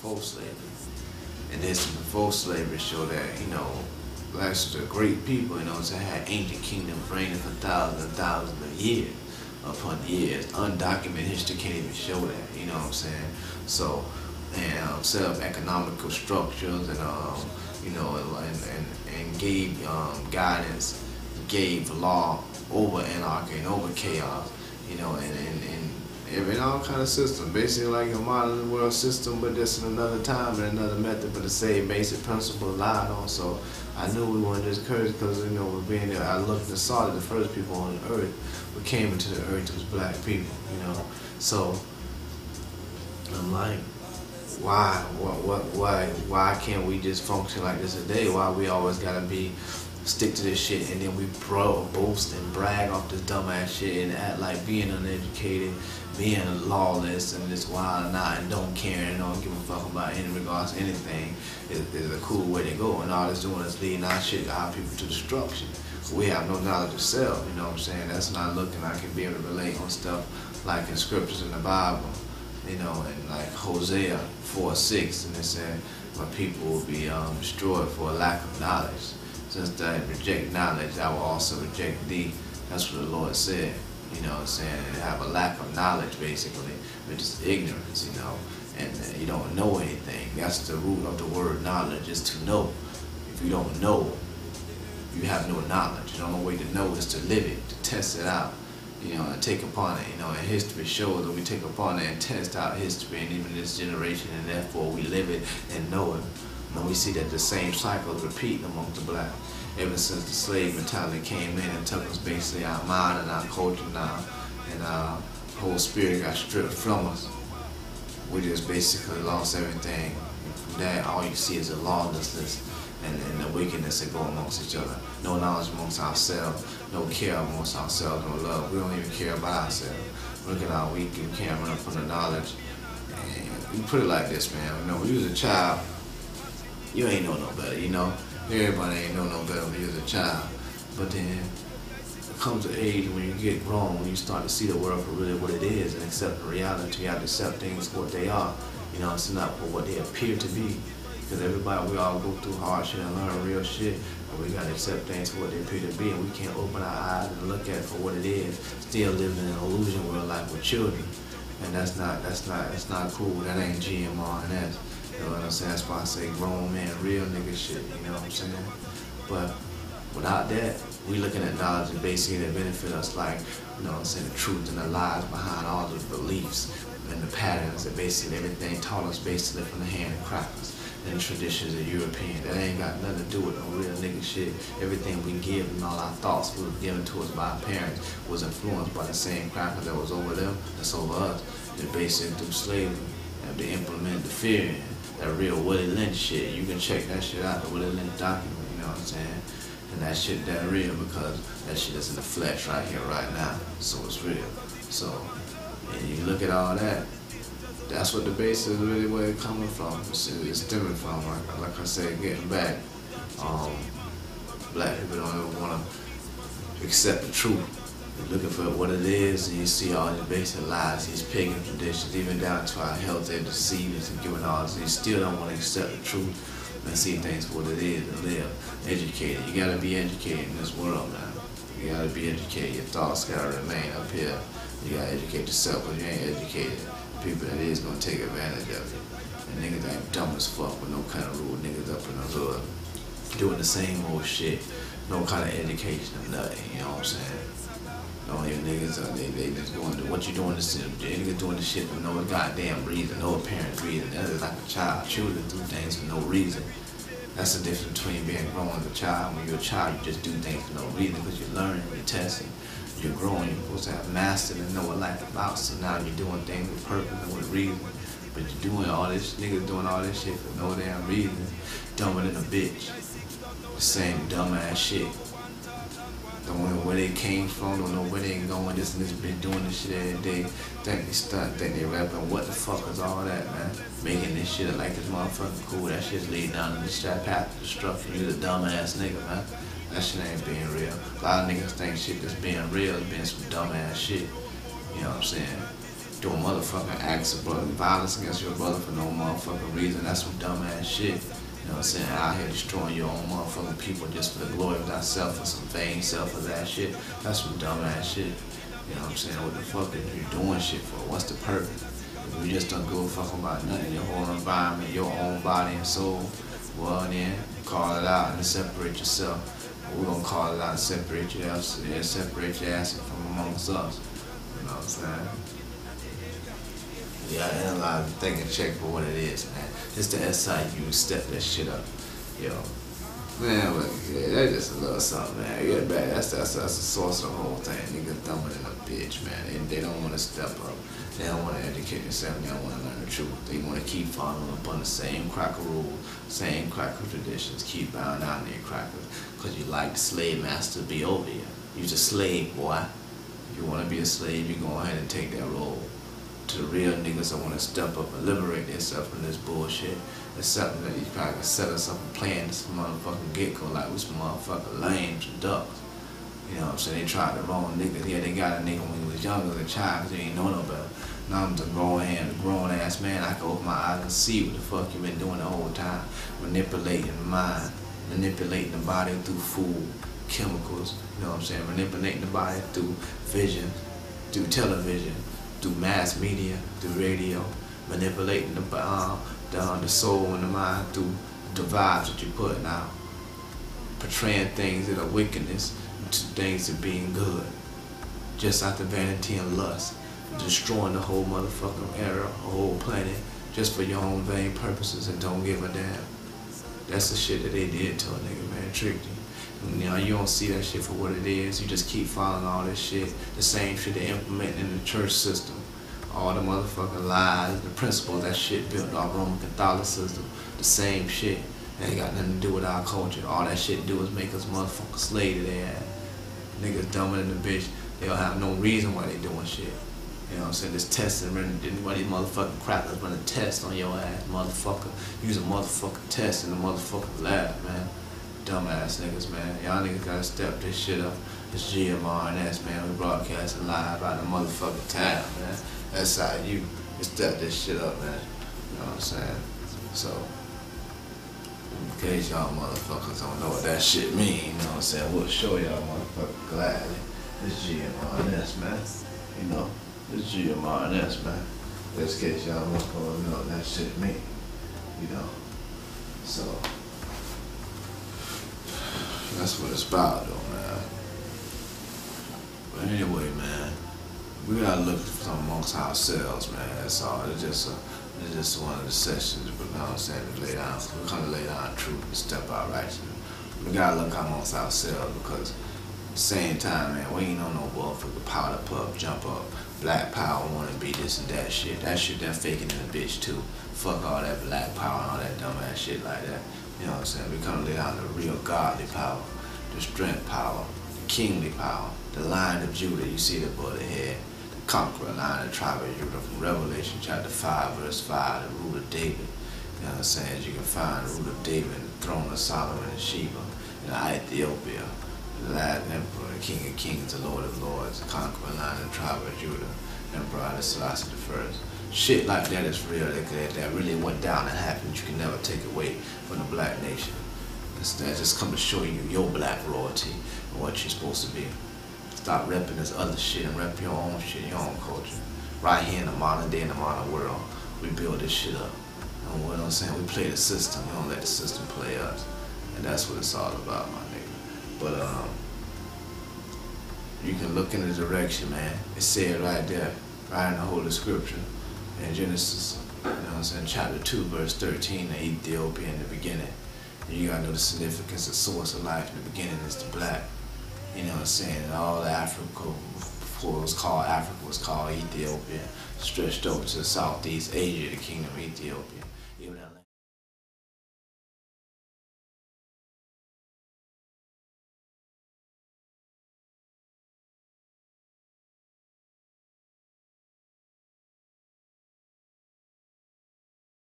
before slavery. And this before slavery show that, you know, blacks were great people, you know, so had ancient kingdoms reigning for thousands and thousands of years upon years. Undocumented history can't even show that, you know what I'm saying? So, and set up economical structures and, you know, and gave guidance, gave law over anarchy and over chaos, you know, and all kind of system, basically like a modern world system, but just in another time and another method, but the same basic principle relied on. So I knew we wanted this courage because, you know, we're being there. I looked and saw that the first people on the earth, we came into the earth was black people, you know. So I'm like, why can't we just function like this today? Why we always gotta stick to this shit and then we boast and brag off this dumbass shit and act like being uneducated, being lawless and just wild and out and don't care and don't give a fuck about any regards to anything is a cool way to go. And all it's doing is leading our shit, our people to destruction. We have no knowledge of self, you know what I'm saying? That's not looking. I can be able to relate on stuff like in scriptures in the Bible, you know, and like Hosea 4:6, and it said, my people will be destroyed for a lack of knowledge. Since I reject knowledge, I will also reject thee. That's what the Lord said, you know what I'm saying? And have a lack of knowledge, basically, which is ignorance, you know, and you don't know anything. That's the root of the word knowledge, is to know. If you don't know, you have no knowledge. The only way to know is to live it, to test it out, you know, and take upon it. You know, and history shows that we take upon it and test out history, and even this generation, and therefore we live it and know it. And we see that the same cycle is repeating amongst the black. Ever since the slave mentality came in and took us basically our mind and our culture now, and our whole spirit got stripped from us. We just basically lost everything. And from that, all you see is the lawlessness and the wickedness that go amongst each other. No knowledge amongst ourselves, no care amongst ourselves, no love. We don't even care about ourselves. Look at how weak we can't run from the knowledge. And you put it like this, man. You know, when you was a child, you ain't know no better, you know. Everybody ain't know no better when you was a child. But then it comes an age when you get grown, when you start to see the world for really what it is and accept the reality. You have to accept things for what they are. You know, it's not for what they appear to be. Because everybody, we all go through hard shit and learn real shit. But we gotta accept things for what they appear to be, and we can't open our eyes and look at it for what it is. Still living in an illusion world like we're children. And that's not cool. That ain't GMRNS. You know what I'm saying? That's why I say grown man, real nigga shit, you know what I'm saying? But without that, we looking at knowledge and basically that benefit us, like, you know what I'm saying, the truth and the lies behind all the beliefs and the patterns that basically everything taught us basically from the hand of crackers and the traditions of European. That ain't got nothing to do with no real nigga shit. Everything we give and all our thoughts was given to us by our parents was influenced by the same cracker that was over them, that's over us. That basically through slavery have to implement the fear. That real Willie Lynch shit, you can check that shit out, the Willie Lynch document, you know what I'm saying? And that shit that real because that shit is in the flesh right here, right now, so it's real. So, and you look at all that, that's what the base is really where it's coming from. It's stemming from, like I said, getting back. Black people don't ever want to accept the truth. You're looking for what it is, and you see all these basic lies, these pagan traditions, even down to our health, they're deceiving us and giving all this. You still don't want to accept the truth and see things for what it is and live. Educated. You gotta be educated in this world, man. You gotta be educated. Your thoughts gotta remain up here. You gotta educate yourself, because you ain't educated. People that is gonna take advantage of it. And niggas ain't dumb as fuck with no kind of rule. Niggas up in the hood doing the same old shit. No kind of education or nothing, you know what I'm saying? Don't even niggas, they just going to what you doing this shit. Niggas doing this shit for no goddamn reason, no apparent reason. That is like a child. Children do things for no reason. That's the difference between being grown and a child. When you're a child, you just do things for no reason because you're learning, you're testing, you're growing. You're supposed to have mastered and know what life is about. So now you're doing things with purpose and with reason. But you're doing all this, niggas doing all this shit for no damn reason. Dumber than a bitch. The same dumbass shit. Don't know where they came from, don't know where they going. This niggas been doing this shit every day. Think they stunt, think they rapping. What the fuck is all that, man? Making this shit like this motherfucking cool. That shit's leading down to this path of destruction. You the dumbass nigga, man. That shit ain't being real. A lot of niggas think shit that's being real is being some dumbass shit. You know what I'm saying? Doing motherfucking acts of violence against your brother for no motherfucking motherfucking reason. That's some dumbass shit. You know what I'm saying? Out here destroying your own motherfucking people just for the glory of thyself or some vain self-ass shit. That's some dumbass shit. You know what I'm saying? What the fuck are you doing shit for? What's the purpose? If you just don't give a fuck about nothing, your whole environment, your own body and soul, well then, call it out and separate yourself. We're gonna call it out and separate your ass from amongst us. You know what I'm saying? Yeah, analyze and think and check for what it is, man. It's the SIU, step that shit up. Yo. Man, look, yeah, that's just a little something, man. Yeah, that's the source of the whole thing. Niggas dumber than a bitch, man. They don't want to step up. They don't want to educate themselves. They don't want to learn the truth. They want to keep following up on the same cracker rules, same cracker traditions. Keep bowing down to your crackers. Because you like the slave master to be over you. You're a slave, boy. If you want to be a slave, you go ahead and take that role. To the real niggas that want to step up and liberate themselves from this bullshit. It's something that you probably can set us up and plan this motherfucking get-go like we some motherfucking lames and ducks. You know what I'm saying? They tried the wrong niggas. Yeah, they got a nigga when he was younger as a child because they ain't know no better. Now I'm just grown ass man. I can open my eyes and see what the fuck you been doing the whole time. Manipulating the mind, manipulating the body through food, chemicals, you know what I'm saying? Manipulating the body through vision, through television, through mass media, through radio, manipulating the soul and the mind through the vibes that you're putting out, portraying things that are wickedness to things that being good, just out the vanity and lust, destroying the whole motherfucking era, the whole planet, just for your own vain purposes and don't give a damn. That's the shit that they did to a nigga, man, tricked you. You know, you don't see that shit for what it is. You just keep following all this shit, the same shit they implementing in the church system. All the motherfucking lies, the principles, that shit built off Roman Catholicism, the same shit. It ain't got nothing to do with our culture. All that shit do is make us motherfucking slave to their ass. Niggas dumber than the bitch. They don't have no reason why they doing shit. You know what I'm saying? This testing, one of these motherfucking crackers run a test on your ass, motherfucker. Use a motherfucking test in the motherfucking lab, man. Dumbass niggas, man. Y'all niggas gotta step this shit up. It's GMRNS, man. We broadcasting live out of motherfucking town, man. SIU. We step this shit up, man. You know what I'm saying? So, in case y'all motherfuckers don't know what that shit mean, you know what I'm saying? We'll show y'all motherfuckers gladly. It's GMRNS, man. You know, it's GMRNS, man. Just in case y'all motherfuckers know what that shit mean. You know. So, that's what it's about, though, man. But anyway, man, we gotta look amongst ourselves, man. That's all. It's just one of the sessions, but you know what I'm saying, to lay down. We come to lay down truth and step out righteousness. We gotta look amongst ourselves because at the same time, man, we ain't on no motherfucker powder puff, jump up, black power, wanna be this and that shit. That shit, they're faking in a bitch too. Fuck all that black power and all that dumb ass shit like that. You know what I'm saying? We come to lay down the real godly power, the strength power, the kingly power, the Lion of Judah. You see the bullet head, the conqueror, Lion of the tribe of Judah from Revelation chapter 5, verse 5, the root of David. You know what I'm saying? As you can find the root of David and the throne of Solomon and Sheba, in Ethiopia, the last emperor, the King of Kings, the Lord of Lords, the conqueror, Lion of the tribe of Judah, Emperor Selassie I. Shit like that is real, that really went down and happened. You can never take away from the black nation. That just come to show you your black royalty and what you're supposed to be. Stop repping this other shit and rep your own shit, your own culture. Right here in the modern day, in the modern world, we build this shit up. You know what I'm saying? We play the system, we don't let the system play us. And that's what it's all about, my nigga. But you can look in the direction, man. It said right there, right in the Holy Scripture. In Genesis, you know what I'm saying, chapter 2, verse 13, the Ethiopia in the beginning. And you gotta know the significance, the source of life in the beginning is the black. You know what I'm saying? And all Africa, before it was called Africa, was called Ethiopia. Stretched over to Southeast Asia, the kingdom of Ethiopia.